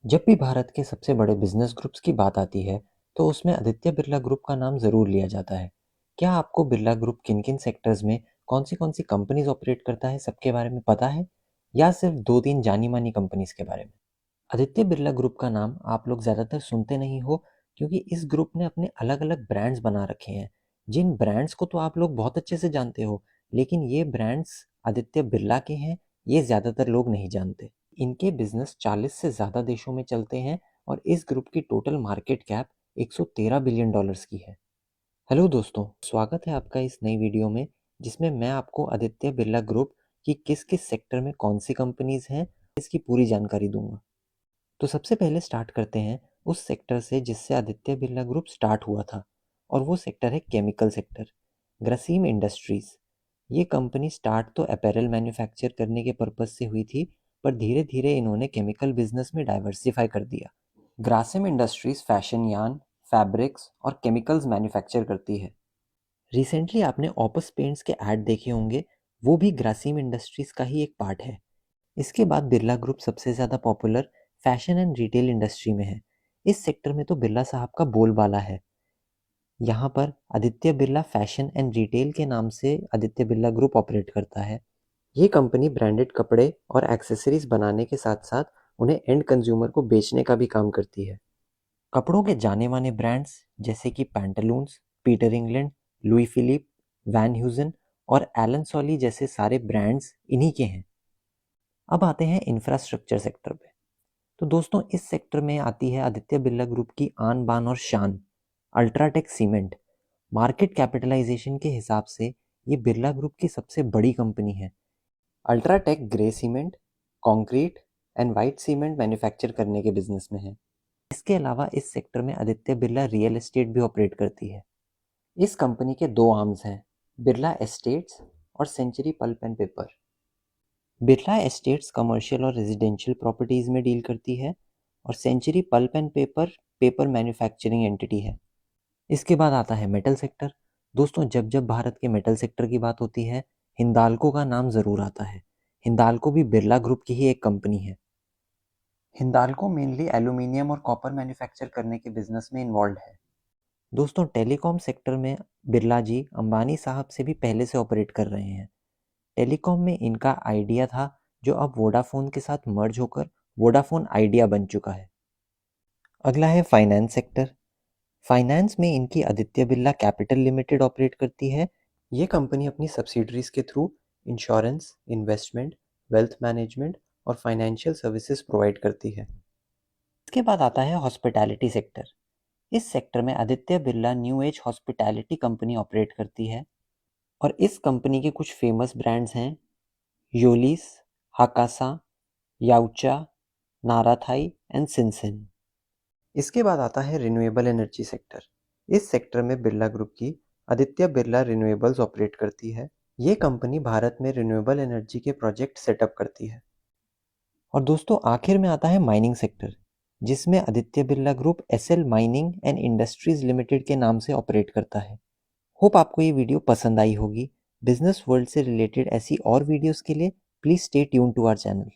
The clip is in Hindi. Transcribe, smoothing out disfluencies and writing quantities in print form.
जब भी भारत के सबसे बड़े बिजनेस ग्रुप्स की बात आती है, तो उसमें आदित्य बिरला ग्रुप का नाम ज़रूर लिया जाता है। क्या आपको बिरला ग्रुप किन-किन सेक्टर्स में कौन-सी कंपनीज ऑपरेट करता है, सबके बारे में पता है? या सिर्फ 2-3 जानी-मानी कंपनीज के बारे में? आदित्य बिरला ग्रुप का नाम आप लोग ज़्यादातर सुनते नहीं हो, क्योंकि इस ग्रुप ने अपने अलग-अलग ब्रांड्स बना रखे हैं। जिन ब्रांड्स को तो आप लोग बहुत अच्छे से जानते हो, लेकिन ये ब्रांड्स आदित्य बिरला के हैं, ये ज़्यादातर लोग नहीं जानते। इनके बिजनेस 40 से ज़्यादा देशों में चलते हैं और इस ग्रुप की total market cap 113 billion dollars की है। हेलो दोस्तों, स्वागत है आपका इस नई वीडियो में, जिसमें मैं आपको आदित्य बिरला ग्रुप की किस-किस सेक्टर में कौन सी कंपनीज हैं, इसकी पूरी जानकारी दूंगा। तो सबसे पहले स्टार्ट करते हैं उस सेक्टर से जिससे आदित्य बिरला ग्रुप स्टार्ट हुआ था, और वो सेक्टर है केमिकल सेक्टर। ग्रासिम इंडस्ट्रीज। ये कंपनी स्टार्ट तो अपैरल मैन्युफैक्चर करने के पर्पज से हुई थी, पर धीरे धीरे इन्होंने केमिकल बिजनेस में डाइवर्सिफाई कर दिया। Grasim industries fashion yarn, fabrics और केमिकल्स मैन्युफैक्चर करती है। रिसेंटली आपने ऑपस पेंट्स के ऐड देखे होंगे, वो भी ग्रासिम इंडस्ट्रीज का ही एक पार्ट है। इसके बाद बिरला ग्रुप सबसे ज़्यादा popular fashion and retail industry में है। इस सेक्टर में तो बिरला साहब का बोलबाला है। यहाँ पर Aditya Birla fashion and retail के नाम से आदित्य बिरला ग्रुप ऑपरेट करता है। ये कंपनी ब्रांडेड कपड़े और एक्सेसरीज बनाने के साथ साथ उन्हें एंड कंज्यूमर को बेचने का भी काम करती है। कपड़ों के जाने माने ब्रांड्स जैसे कि Pantaloons, Peter England, Louis Philippe, Van Heusen और एलन सोली जैसे सारे ब्रांड्स इन्हीं के हैं। अब आते हैं इंफ्रास्ट्रक्चर सेक्टर पे। तो दोस्तों, इस सेक्टर में आती है आदित्य बिरला ग्रुप की आन बान और शान, अल्ट्राटेक सीमेंट। मार्केट कैपिटलाइजेशन के हिसाब से ये बिरला ग्रुप की सबसे बड़ी कंपनी है। UltraTech grey cement, concrete and white cement manufacture करने के बिजनेस में है। इसके अलावा इस सेक्टर में आदित्य बिरला रियल एस्टेट भी ऑपरेट करती है। इस कंपनी के दो आर्म्स हैं, बिरला एस्टेट्स और century pulp and paper. Birla estates commercial और रेजिडेंशियल प्रॉपर्टीज में डील करती है, और century pulp and paper paper manufacturing entity है। इसके बाद आता है मेटल सेक्टर। दोस्तों, जब जब भारत के मेटल सेक्टर की बात होती है, हिंदाल्को का नाम ज़रूर आता है। हिंदाल्को भी बिरला ग्रुप की ही एक कंपनी है। हिंदाल्को मेनली एल्यूमिनियम और कॉपर मैन्युफैक्चर करने के बिजनेस में इन्वॉल्व है। दोस्तों, टेलीकॉम सेक्टर में बिरला जी अंबानी साहब से भी पहले से ऑपरेट कर रहे हैं। टेलीकॉम में इनका आइडिया था, जो अब वोडाफोन के साथ मर्ज होकर वोडाफोन आइडिया बन चुका है। अगला है फाइनेंस सेक्टर। फाइनेंस में इनकी Aditya Birla capital limited operate करती है। ये कंपनी अपनी सब्सिडरीज के through insurance, investment, wealth management और फाइनेंशियल सर्विसेज प्रोवाइड करती है। इसके बाद आता है हॉस्पिटैलिटी सेक्टर। इस सेक्टर में Aditya Birla new age hospitality company operate करती है, और इस कंपनी के कुछ फेमस ब्रांड्स हैं योलिस, हाकासा, याउचा, नाराथाई एंड सिंसेन। इसके बाद आता है रिन्यूएबल एनर्जी सेक्टर। इस सेक्टर में बिरला ग्रुप की आदित्य बिरला रिन्यूएबल्स ऑपरेट करती है। ये कंपनी भारत में रिन्यूएबल एनर्जी के प्रोजेक्ट सेटअप करती है। और दोस्तों, आखिर में आता है माइनिंग सेक्टर, जिसमें Aditya Birla group SL mining and industries limited के नाम से ऑपरेट करता है। होप आपको ये वीडियो पसंद आई होगी। बिजनेस वर्ल्ड से रिलेटेड ऐसी और वीडियोस के लिए please stay tune to our channel.